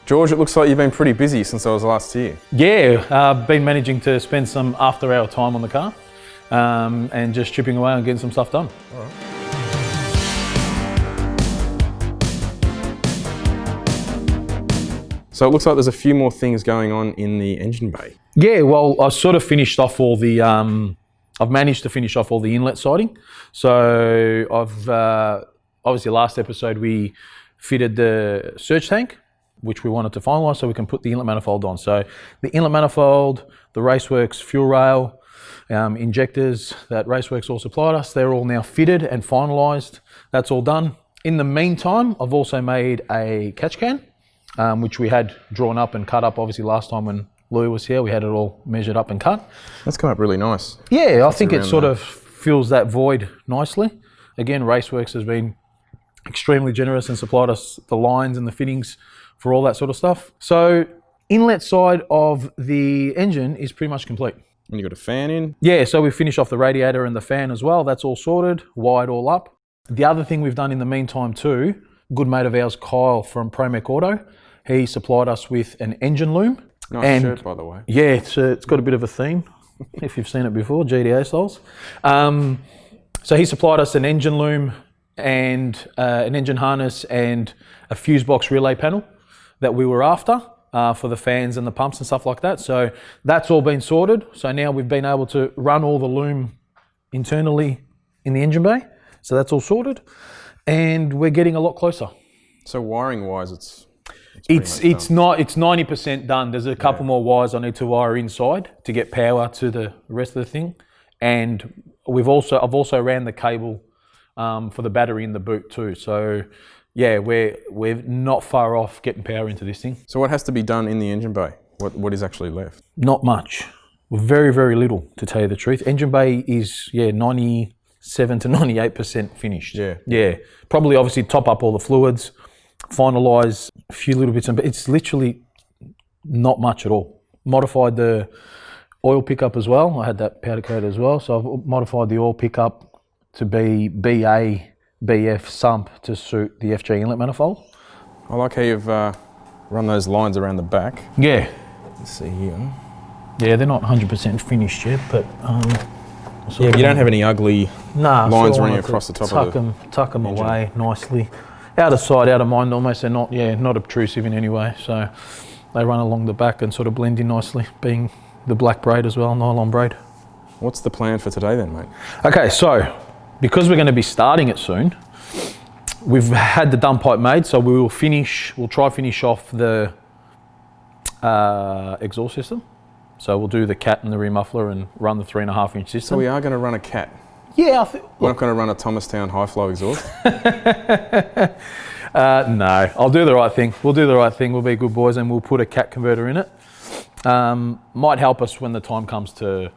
George, it looks like you've been pretty busy since I was last here. Yeah, I've been managing to spend some after-hour time on the car and just chipping away and getting some stuff done. All right. So it looks like there's a few more things going on in the engine bay. Yeah, well, I sort of finished off all the, I've managed to finish off all the inlet siding. So I've, obviously last episode we fitted the surge tank, which we wanted to finalise so we can put the inlet manifold on. So the inlet manifold, the Raceworks fuel rail, injectors that Raceworks all supplied us, they're all now fitted and finalised. That's all done. In the meantime, I've also made a catch can, which we had drawn up and cut up obviously last time when Louis was here. We had it all measured up and cut. That's come up really nice. Yeah, I think it sort of fills that void nicely. Again, Raceworks has been extremely generous and supplied us the lines and the fittings for all that sort of stuff. So inlet side of the engine is pretty much complete. And you got a fan in? Yeah, so we finished off the radiator and the fan as well. That's all sorted, wired all up. The other thing we've done in the meantime too, good mate of ours, Kyle from ProMech Auto, he supplied us with an engine loom. Nice shirt, by the way. Yeah, it's got a bit of a theme, if you've seen it before, GDA styles. So he supplied us an engine loom and an engine harness and a fuse box relay panel that we were after for the fans and the pumps and stuff like that. So that's all been sorted. So now we've been able to run all the loom internally in the engine bay. So that's all sorted and we're getting a lot closer. So wiring wise, it's 90% done. There's a couple more wires I need to wire inside to get power to the rest of the thing. And I've also ran the cable for the battery in the boot too. So yeah, we're not far off getting power into this thing. So what has to be done in the engine bay? What is actually left? Not much. Very, very little, to tell you the truth. Engine bay is 97 to 98% finished. Yeah. Probably obviously top up all the fluids, finalise a few little bits, but it's literally not much at all. Modified the oil pickup as well. I had that powder coat as well, so I've modified the oil pickup to be BA, BF sump to suit the FG inlet manifold. I like how you've run those lines around the back. Yeah. Let's see here. Yeah, they're not 100% finished yet, but you don't have any ugly lines running across the top of the tuck them away nicely. Out of sight, out of mind almost. They're not obtrusive in any way. So they run along the back and sort of blend in nicely, being the black braid as well, nylon braid. What's the plan for today then, mate? Okay, so because we're going to be starting it soon, we've had the dump pipe made, so we'll try finish off the exhaust system. So we'll do the cat and the rear muffler and run the 3.5-inch system. So we are going to run a cat? Yeah, We're not going to run a Thomastown high flow exhaust? No, I'll do the right thing. We'll do the right thing. We'll be good boys and we'll put a cat converter in it. Might help us when the time comes to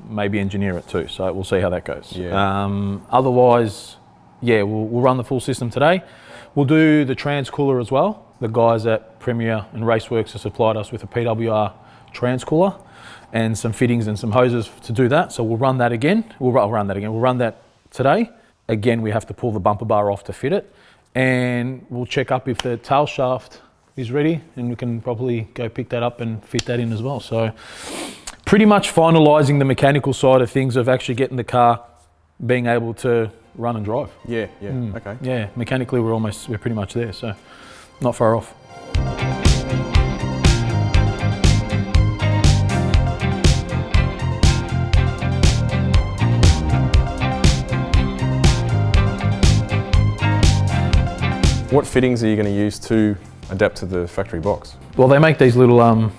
maybe engineer it too. So we'll see how that goes. Yeah. Otherwise, we'll run the full system today. We'll do the trans cooler as well. The guys at Premier and Raceworks have supplied us with a PWR trans cooler and some fittings and some hoses to do that. So we'll run that again. We'll run that today. Again, we have to pull the bumper bar off to fit it. And we'll check up if the tail shaft is ready and we can probably go pick that up and fit that in as well. So pretty much finalising the mechanical side of things of actually getting the car being able to run and drive. Okay. Yeah, mechanically we're pretty much there, so not far off. What fittings are you going to use to adapt to the factory box? Well, they make these little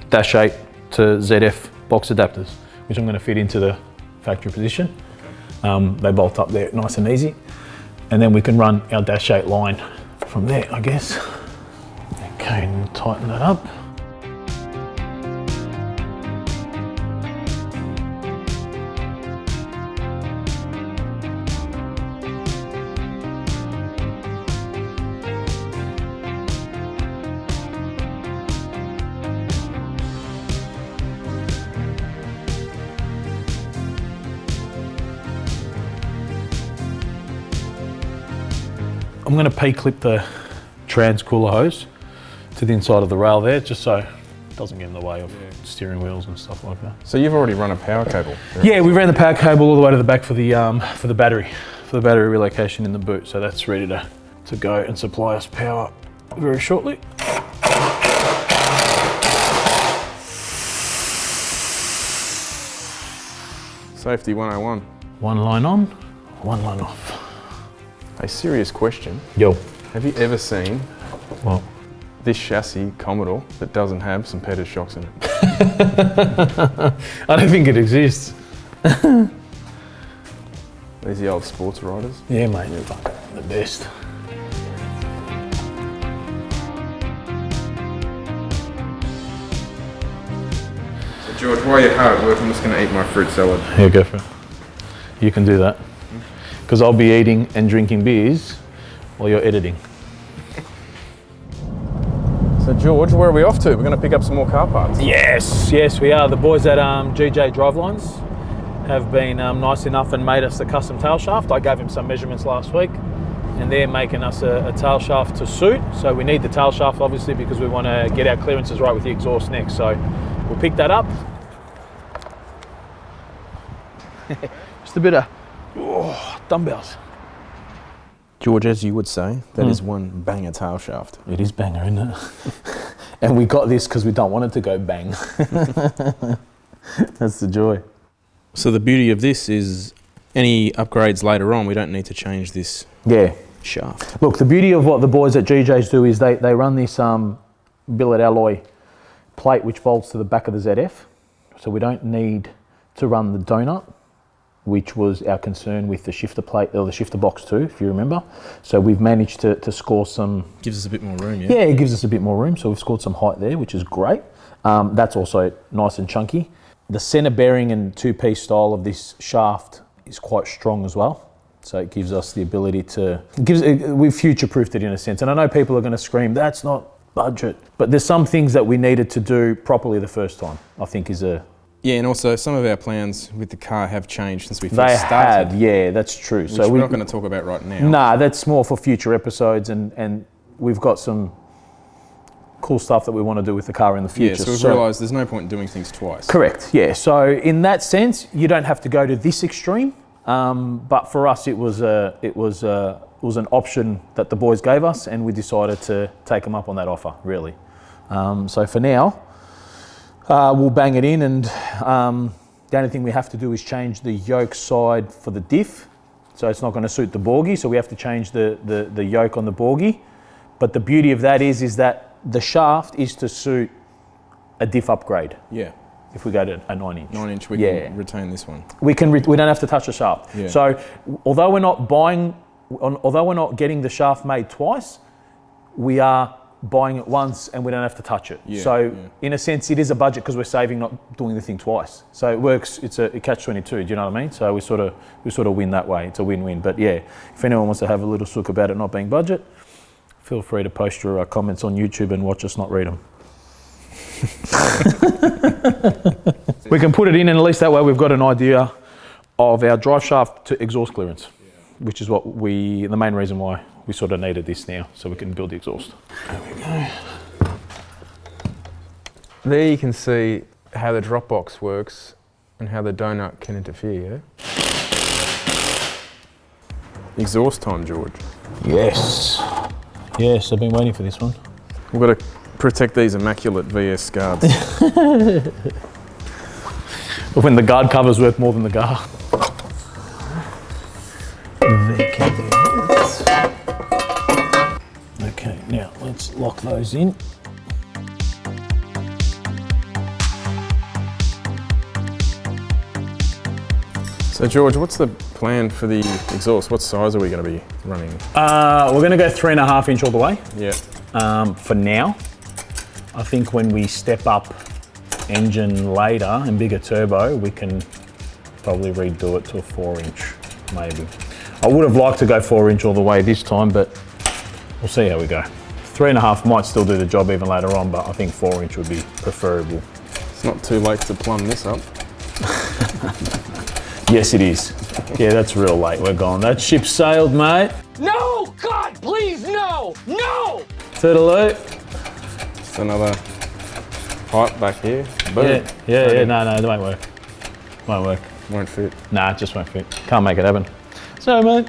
dash 8 to ZF box adapters, which I'm going to fit into the factory position. They bolt up there nice and easy. And then we can run our dash 8 line from there, I guess. Okay, and we'll tighten that up. I'm going to P-clip the trans cooler hose to the inside of the rail there, just so it doesn't get in the way of steering wheels and stuff like that. So you've already run a power cable? Yeah, we ran the power cable all the way to the back for the battery relocation in the boot. So that's ready to go and supply us power very shortly. Safety 101. One line on, one line off. A serious question. Yo. Have you ever seen this chassis Commodore that doesn't have some Peters shocks in it? I don't think it exists. These are the old sports riders. Yeah, mate, fuck, the best. So George, while you're hard at work, I'm just going to eat my fruit salad. Yeah, go for it. You can do that. Because I'll be eating and drinking beers while you're editing. So George, where are we off to? We're going to pick up some more car parts. Yes, we are. The boys at GJ Drivelines have been nice enough and made us the custom tail shaft. I gave him some measurements last week, and they're making us a tail shaft to suit. So we need the tail shaft obviously because we want to get our clearances right with the exhaust next. So we'll pick that up. Just a bit of dumbbells. George, as you would say, that is one banger tail shaft. It is banger, isn't it? And we got this because we don't want it to go bang. That's the joy. So the beauty of this is any upgrades later on, we don't need to change this shaft. Look, the beauty of what the boys at GJ's do is they run this billet alloy plate which bolts to the back of the ZF. So we don't need to run the donut, which was our concern with the shifter plate or the shifter box too, if you remember. So we've managed to score some... Gives us a bit more room, yeah? Yeah, it gives us a bit more room. So we've scored some height there, which is great. That's also nice and chunky. The center bearing and two-piece style of this shaft is quite strong as well. So it gives us the ability to... We've future-proofed it in a sense. And I know people are going to scream, that's not budget. But there's some things that we needed to do properly the first time, I think is a... Yeah, and also some of our plans with the car have changed since we first started. They had, yeah, that's true. Which we're not going to talk about right now. Nah, that's more for future episodes, and we've got some cool stuff that we want to do with the car in the future. Yeah, so we've realised there's no point in doing things twice. Correct, yeah. So in that sense, you don't have to go to this extreme, but for us it was an option that the boys gave us, and we decided to take them up on that offer, really. So for now, we'll bang it in, and the only thing we have to do is change the yoke side for the diff. So it's not going to suit the bogie, so we have to change the yoke on the bogie. But the beauty of that is that the shaft is to suit a diff upgrade. Yeah. If we go to a 9-inch. 9-inch, we can retain this one. We don't have to touch the shaft. Yeah. So although we're not getting the shaft made twice, we are buying it once and we don't have to touch it. Yeah, so in a sense, it is a budget because we're saving not doing the thing twice. So it works. It's a catch-22. Do you know what I mean? So we sort of win that way. It's a win-win. But yeah, if anyone wants to have a little sook about it not being budget, feel free to post your comments on YouTube and watch us not read them. We can put it in, and at least that way we've got an idea of our drive shaft to exhaust clearance, which is the main reason why we sort of needed this now, so we can build the exhaust. There we go. There you can see how the drop box works and how the donut can interfere, yeah? Exhaust time, George. Yes. Yes, I've been waiting for this one. We've got to protect these immaculate VS guards. When the guard cover's worth more than the guard. Okay, now let's lock those in. So George, what's the plan for the exhaust? What size are we going to be running? We're going to go 3.5 inch all the way. Yeah. For now. I think when we step up engine later and bigger turbo, we can probably redo it to a 4-inch, maybe. I would have liked to go 4-inch all the way this time, but we'll see how we go. 3.5 might still do the job even later on, but I think 4-inch would be preferable. It's not too late to plumb this up. Yes, it is. Yeah, that's real late. We're gone. That ship sailed, mate. No! God, please, no! No! Toodaloo. another pipe back here. Boom. Yeah. No, it won't work. Won't work. Won't fit. Nah, it just won't fit. Can't make it happen. So, mate.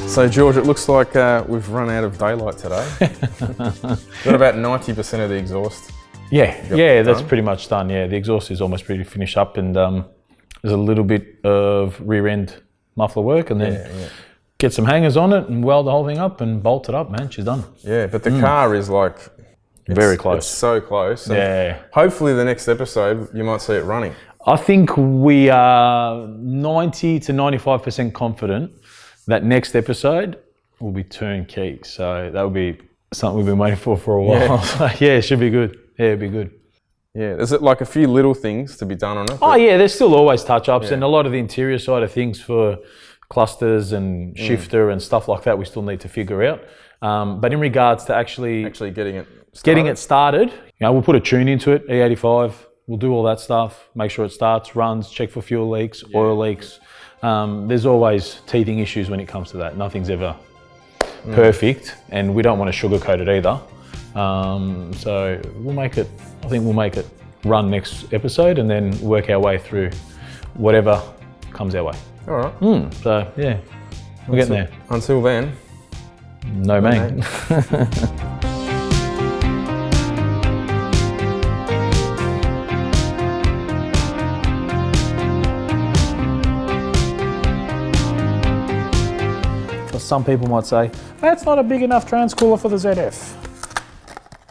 So George, it looks like we've run out of daylight today. Got about 90% of the exhaust. Yeah, that's pretty much done. Yeah, the exhaust is almost pretty finished up, and there's a little bit of rear end muffler work, and then get some hangers on it and weld the whole thing up and bolt it up, man. She's done. Yeah, but the car is like very close. It's so close. Yeah. Hopefully the next episode you might see it running. I think we are 90 to 95% confident that next episode will be turnkey. So that will be something we've been waiting for a while. Yeah, it should be good. Yeah, it'd be good. Yeah, is it like a few little things to be done on it? Oh yeah, there's still always touch-ups, and a lot of the interior side of things for clusters and shifter and stuff like that we still need to figure out. But in regards to actually getting it started, we'll put a tune into it, E85, we'll do all that stuff, make sure it starts, runs, check for fuel leaks, oil leaks. There's always teething issues when it comes to that. Nothing's ever perfect, and we don't want to sugarcoat it either. So we'll make it, I think we'll make it run next episode and then work our way through whatever comes our way. All right. So yeah, we're getting there. Until then, no mang. Some people might say, that's not a big enough transcooler for the ZF.